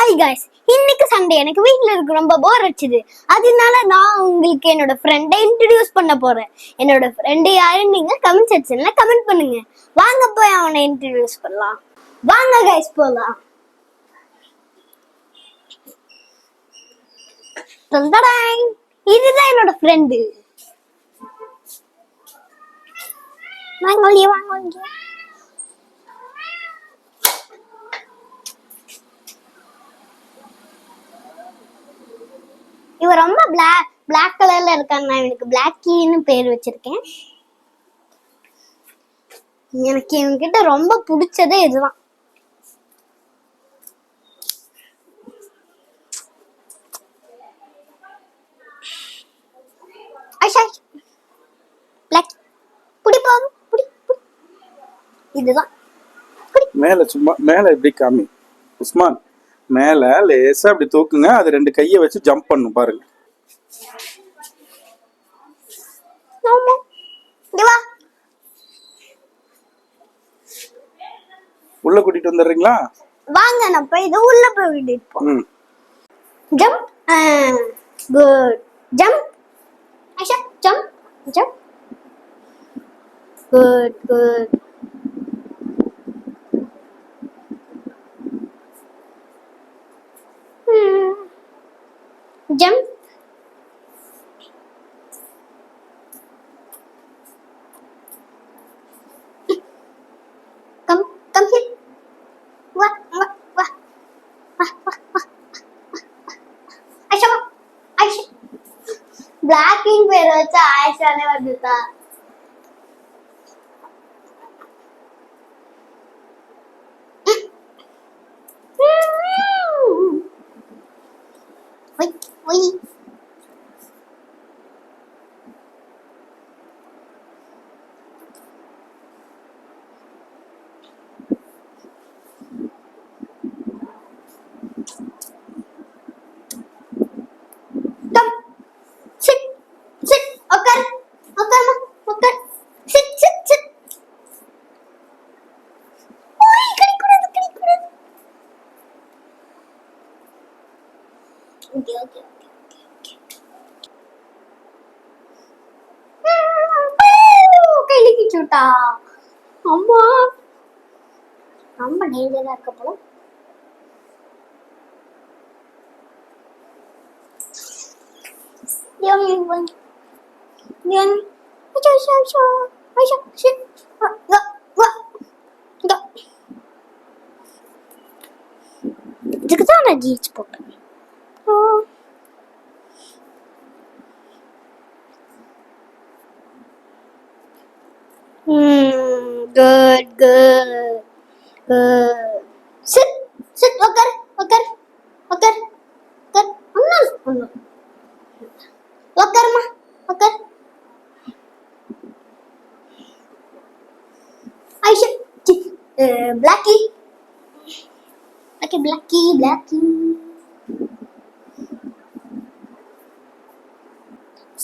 Hi guys, இன்னைக்கு Sunday எனக்கு வீட்ல இருக்க ரொம்ப போர் அடிச்சுது. அதனால நான் உங்களுக்கு என்னோட ஃப்ரெண்டை இன்ட்ரோ듀ce பண்ண போறேன். என்னோட ஃப்ரெண்ட் யாருன்னு நீங்க கமெண்ட் செக்ஷன்ல கமெண்ட் பண்ணுங்க. வாங்க போய் அவனை இன்ட்ரோ듀ce பண்ணலாம். வாங்க गाइस போலாம். தந்தடாய், இதுதான் என்னோட ஃப்ரெண்ட். வாங்க. இவன் ரொம்ப பிளாக் கலர்ல இருக்காங்க. நான் இவனுக்கு பிளாக்கின்னு பேர் வச்சிருக்கேன். எனக்கு இவன்கிட்ட ரொம்ப பிடிச்சதே இதுதான். இதுதான் மேல சும்மா மேல இப்படி காமி உஸ்மான். மேல லேசா அப்படி தூக்குங்க. அது ரெண்டு கையை வச்சு ஜம்ப் பண்ணும் பாருங்க. உள்ள கூட்டிட்டு வந்துடுறீங்களா? வாங்க, நான் போய் இது உள்ள போய் விட்டுட்டு போறேன். Jump, good jump. Aisha jump jump, good good. Jump. Come here. Wah. Aisha. Blacking பேர் வச்சு ஆயிஷானே வந்துட்டா. Oi. Come. Sit. Okay. Sit. Oi, கடிக்கூடாது. Okay. கைலிக்கு சூட்டா. அம்மா ரொம்ப டேஞ்சரா இருக்க போல. இதுக்குதான் நான் ஜீன்ஸ் போட்டேன். Good. Sit. Okay. No. Okay, ma. Okay. Aisha. Blackie. Okay, Blackie.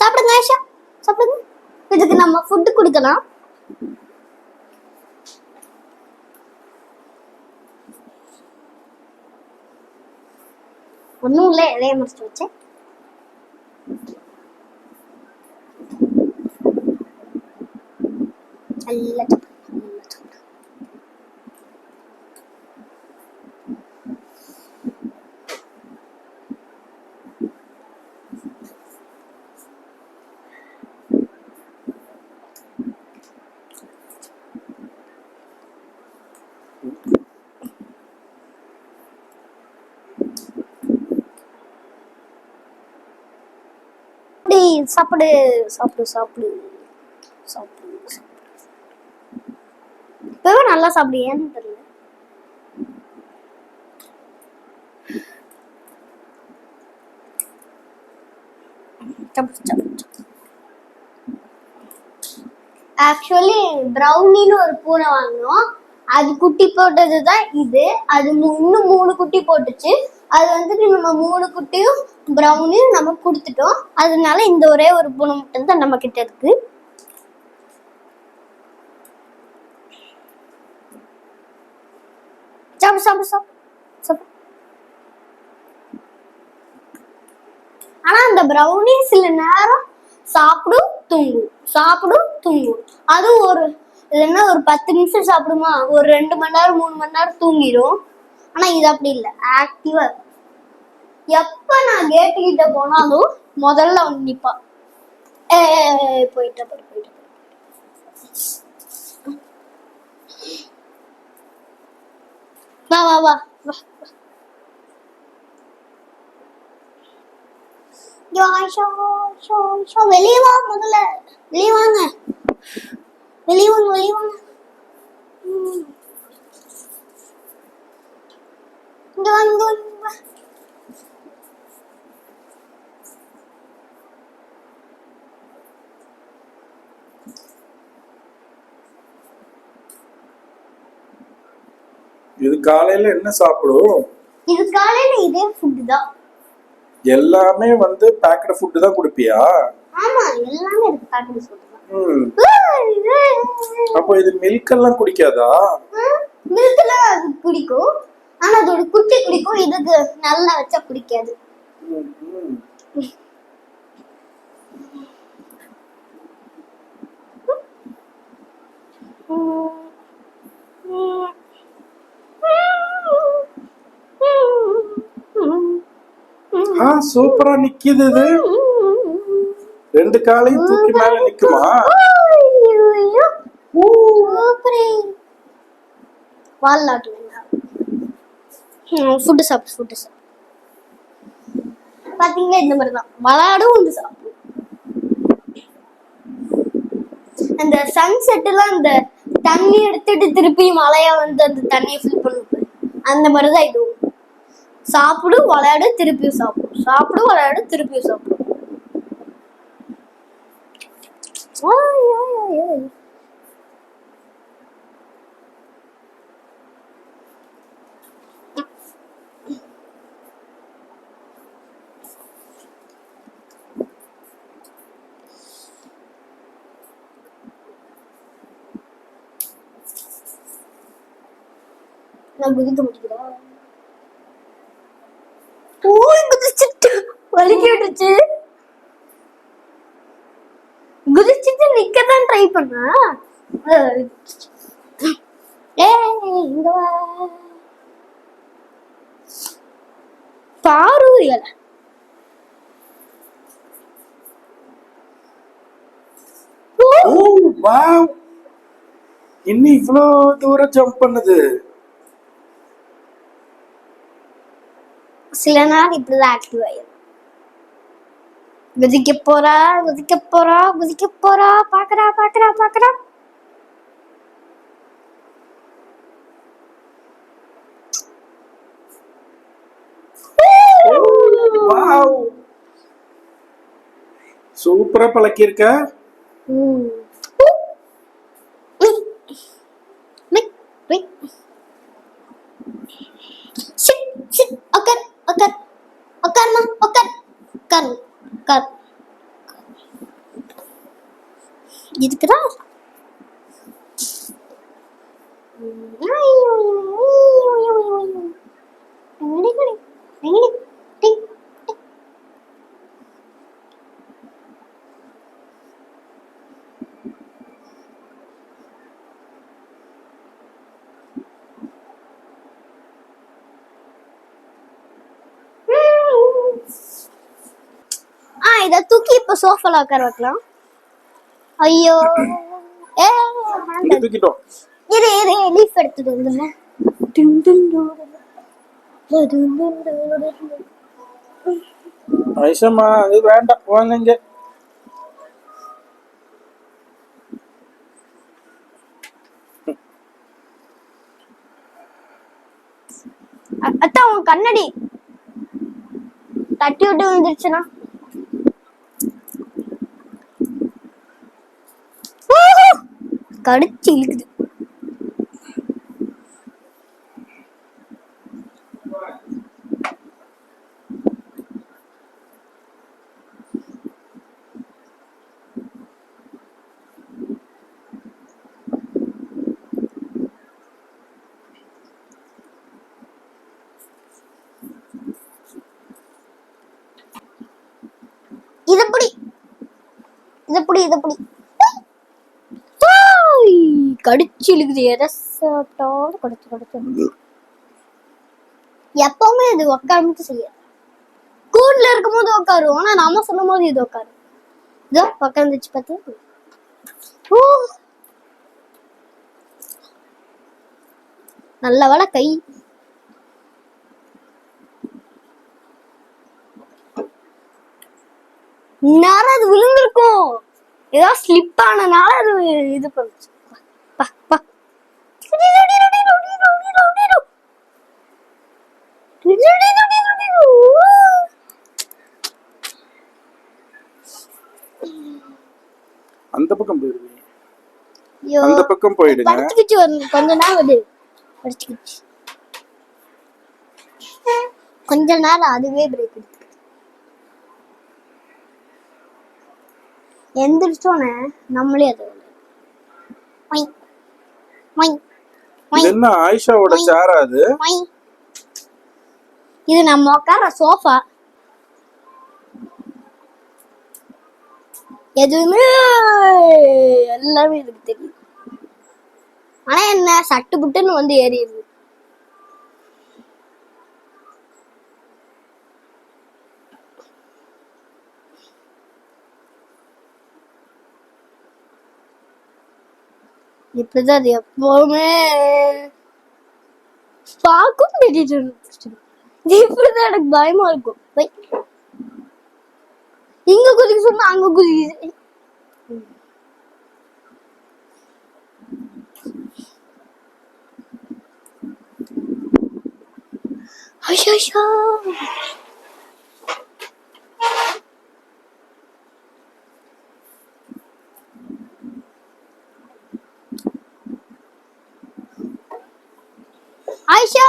சாப்பிடுங்க ஆயிஷா, சாப்பிடுங்க. இதுக்கு நம்ம ஃபுட் கொடுக்கலாம். ஒன்றும் இல்லை, இலைய மறைச்சு வச்சேன். சாப்பிடு. இப்பவே நல்லா சாப்பிடு. ஏன்னு தெரியல. ஆக்சுவலி பிரவுனின்னு ஒரு பூனை வாங்கினோம். அது குட்டி போட்டதுதான் இது. அது இன்னும் 3 குட்டி போட்டுச்சு. அது வந்துட்டு நம்ம 3 குட்டியும் பிரவுனையும் நம்ம கொடுத்துட்டோம். அதனால இந்த ஒரே ஒரு பூனை மட்டும் தான் நம்ம கிட்ட இருக்கு. சாப்பிடு. ஆனா அந்த ப்ரௌனி சில நேரம் சாப்பிடும் தூங்கும், சாப்பிடும் தூங்கும். அது ஒரு இல்லைன்னா ஒரு 10 நிமிஷம் சாப்பிடுமா, ஒரு 2 மணி நேரம் 3 மணி நேரம் தூங்கிடும். ஆனா இது அப்படி இல்லை, ஆக்டிவா இருக்கும். எப்ப நான் கேட்டு கிட்ட போனாலும் முதல்ல வந்து நிப்பா. போயிட்ட போயிட்ட. வா வா வா வா. வெளியே வா முதல்ல, வெளியே வாங்க, வெளியே வாங்க, வெளியே வாங்க. இங்க வாங்க, இங்க வாங்க. இது காலையில என்ன சாப்பிடும்? இது காலையில இதே ஃபுட் தான். எல்லாமே வந்து பேக்கெட் ஃபுட் தான் குடுப்பியா? ஆமா, எல்லாமே இருக்கு பேக்கெட் ஃபுட் தான். அப்போ இது மில்க் எல்லாம் குடிக்காதா? மில்க் எல்லாம் அது குடிக்கும், ஆனா அதோட குட்டி குடிக்கும். இதுக்கு நல்லா வச்சா குடிக்காது. சூப்பரா நிக்குது இது. 2 காலையும் தூக்கி மேல நிக்குமா? வால்லாட்டு ஃபுட்டு சாப்பிட்டு ஃபுட்டு சாப்பிட்டு பாத்தீங்களா, இந்த மாதிரி தான் விளையாடும் வந்து சாப்பிடும். அந்த சன்செட் எல்லாம் இந்த தண்ணி எடுத்துட்டு திருப்பி மழையா வந்து அந்த தண்ணியை ஃபில் பண்ணுது, அந்த மாதிரிதான் இதுவும். சாப்பிடும், விளையாடு, திருப்பியும் சாப்பிடும், சாப்பிடும், விளையாடு, திருப்பியும் சாப்பிடும். நான் குதிக்க முடியுதா? குதிச்சுட்டு வலிக்க விட்டுச்சு. குதிச்சுட்டு நிக்கதான் ட்ரை பண்ண. இங்க வா பாரு. இன்னும் இவ்வளோ தூரம் ஜம்ப் பண்ணுது. சில நாள் இப்படிதான் ஆக்டிவ் ஆயிடும். குதிக்க போறா, குதிக்க போறா, குதிக்க போறா, பாக்குறா பாக்குறா பாக்குறா. சூப்பரா பழக்கிருக்க. இதுக்குதான் இத தூக்கி இப்ப சோஃபால உட்கார வைக்கலாம். ஐயோ, தூக்கிட்டோம். இரு லீஃப் எடுத்துட்டு வந்துடுறேன். ஐஷம்மா, அது வேண்டாம், வாங்க. அத்தா, உன் கண்ணடி தட்டி விட்டு வந்துருச்சுன்னா கடிச்சு இழுக்குது. இதப்படி கடிச்சு இழுக்குது. எதை சாப்பிட்டாலும் கடிச்சு எப்பவுமே இது உட்கார்ந்து செய்ய கூண்டுல இருக்கும் போது உட்காரும். ஆனா நாம சொல்லும் போது இது உட்காரும். இதோ உட்காந்துச்சு பாத்தியா. நல்ல வேலை கை நேரம் அது விழுந்திருக்கும். ஏதோ ஸ்லிப் ஆனனால அது இது பண்ணுச்சு. அந்த பக்கம் போயிடுங்க. அந்த பக்கம் போயிடுங்க. படிச்சுக்கிச்சு கொஞ்ச நேரம் அது படிச்சுக்கிச்சு. கொஞ்ச நேரம் அதுவே பிரேக் எடுத்து எந்திரிச்சோன்னே நம்மளே அது என்ன ஆயிஷாவோட சேரா அது? இது நம்ம உட்கார சோஃபா. எதுவுமே எல்லாமே எனக்கு தெரியும். ஆனா என்ன சட்டு புட்டுன்னு வந்து ஏறிடுது. இப்படிதான் அது எப்பவுமே பார்க்கும். இப்படிதான் எனக்கு பயமா இருக்கும். இங்க குதிக்க சொன்னா அங்க குதிக்குது. ஐயோ ஆயிஷா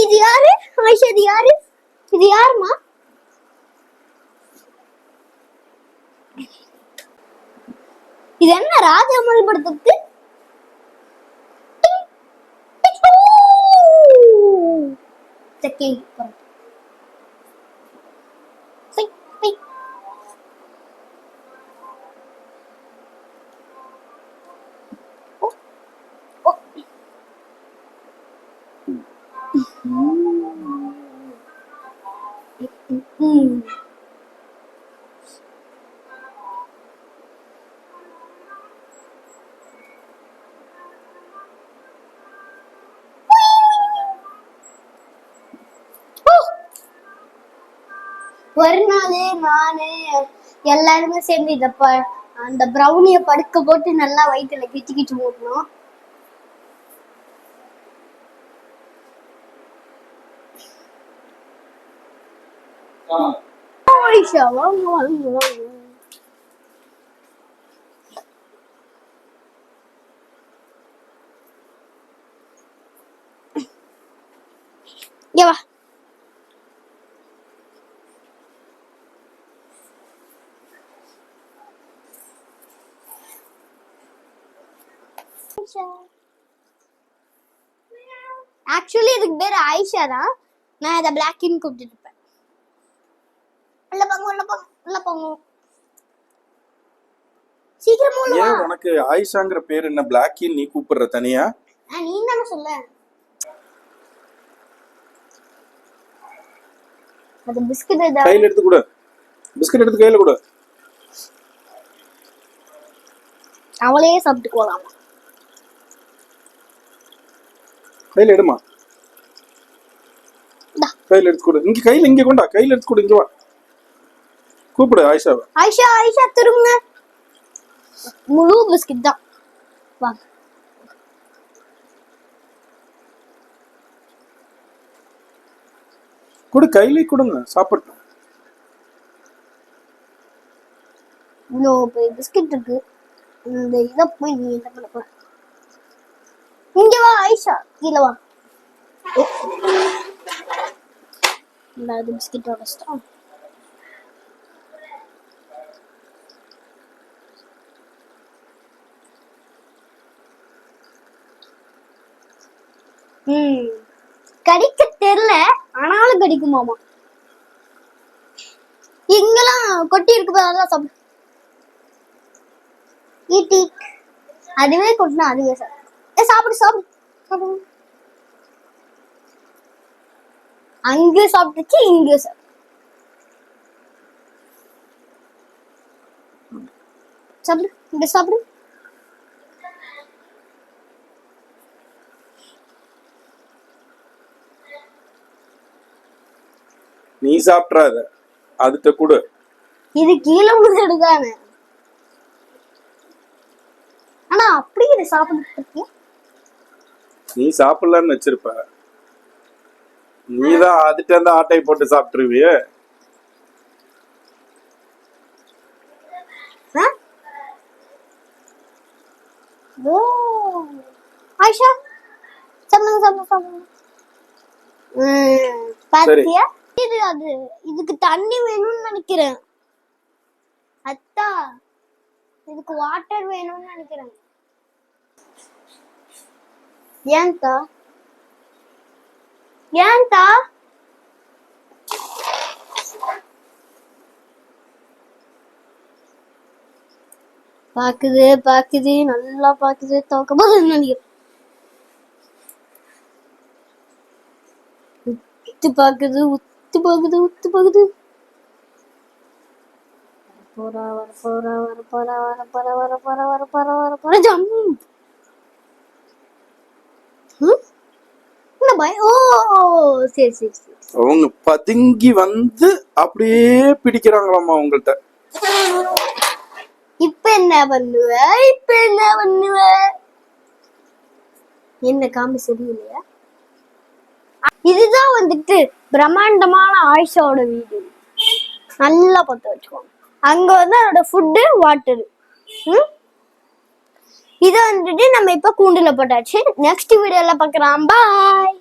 இது யாரு? ஆயிஷா இது யாரு? இது யாருமா? இது என்ன ராஜாமல் படுத்துக்கு? செக்கிங் ஒரு நாள் நானு எல்லாருமே சேர்ந்து அந்த ப்ரௌனிய படுக்க போட்டு நல்லா வயிற்றுல கிச்சு கிச்சு போட்டணும். ஆயிஷா வாங்க வாங்க வாங்க. இங்க வா. ஆக்சுவலி இதுக்கு பேரு ஆயிஷா தான். நான் இதை பிளாக்கின்னு கூப்பிட்டு இருப்பேன். உள்ள போங்க உள்ள போங்க உள்ள போங்க. சீக்கிரம் உள்ள வா. ஏன் உனக்கு ஆயிஷாங்கிற பேர் என்ன பிளாக்கின்னு நீ கூப்பிடுற தனியா? நீ தானே சொல்ல. அது பிஸ்கட் கையில எடுத்து கொடு. பிஸ்கட் எடுத்து கையில கொடு. அவளே சாப்பிட்டு போலாம். கையில எடுமா. கையில எடுத்து கொடு. இங்க கையில இங்க கொண்டா. கையில எடுத்து கொடு. இங்க வா. கூப்பிடு ஆயிஷாவை. ஆயிஷா ஆயிஷா திரும்புங்க. முழு பிஸ்கட் தான். வா. கொடு கையில கொடுங்க சாப்பிடட்டும். இவ்வளோ பிஸ்கட் இருக்கு. இந்த இதை போய் நீ என்ன பண்ண போற? இங்க வா ஆயிஷா. கீழே வா. அது பிஸ்கட்டோட ஸ்டாம். கடிக்க தெரியல, ஆனாலும் கடிக்குமாமா. இங்கெல்லாம் கொட்டி இருக்கு பாரு, அதெல்லாம் சாப்பிடு. ஈட்டி அதுவே கொட்டினா அதுவே சாப்பிடு. சாப்பிடு சாப்பிடு சாப்பிடு. அங்க சாப்பிட்டுச்சு, இங்க சாப்பிடு. சாப்பிடு, இங்க சாப்பிடு. நீ சாப்பிட்றாத, அதுட்ட கொடு. இது கீழே விழுந்துடுதானே. ஆனா அப்படி இதை சாப்பிட்டு நீ சாப்பிடலான்னு வச்சிருப்ப, நீதான் அதுட்ட இருந்து ஆட்டை போட்டு சாப்பிட்டுருவிய. ஆயிஷா சாப்பிடுங்க சாப்பிடுங்க சாப்பிடுங்க. பாத்தியா, இது அது இதுக்கு தண்ணி வேணும்னு நினைக்கிறேன். அத்தா இதுக்கு வாட்டர் வேணும்னு நினைக்கிறேன். ஏன்தா ஏன்தா பாக்குது பாக்குது நல்லா பாக்குது, தோக்க போது நினைக்கிறேன். உத்து பாக்குது உத்து பாக்குது உத்து பாக்குது. போறா வர போறா வர போறா வர போறா வர போறா வர போறா வர போறா ஜம். என்ன பய? ஓ சரி சரி சரி. அவங்க பதுங்கி வந்து அப்படியே பிடிக்கிறாங்களாமா உங்கள்கிட்ட. இப்ப என்ன பண்ணுவ? இப்ப என்ன பண்ணுவ? என்ன காமி சரியில்லையா? இதுதான் வந்துட்டு பிரம்மாண்டமான ஆயிஷாவோட வீடு. நல்லா பத்த வச்சுக்கோங்க. அங்க வந்து அதோட ஃபுட்டு வாட்டரு. இதை வந்துட்டு நம்ம இப்ப கூண்டுல போட்டாச்சு. நெக்ஸ்ட் வீடியோல பார்க்கலாம். பாய்.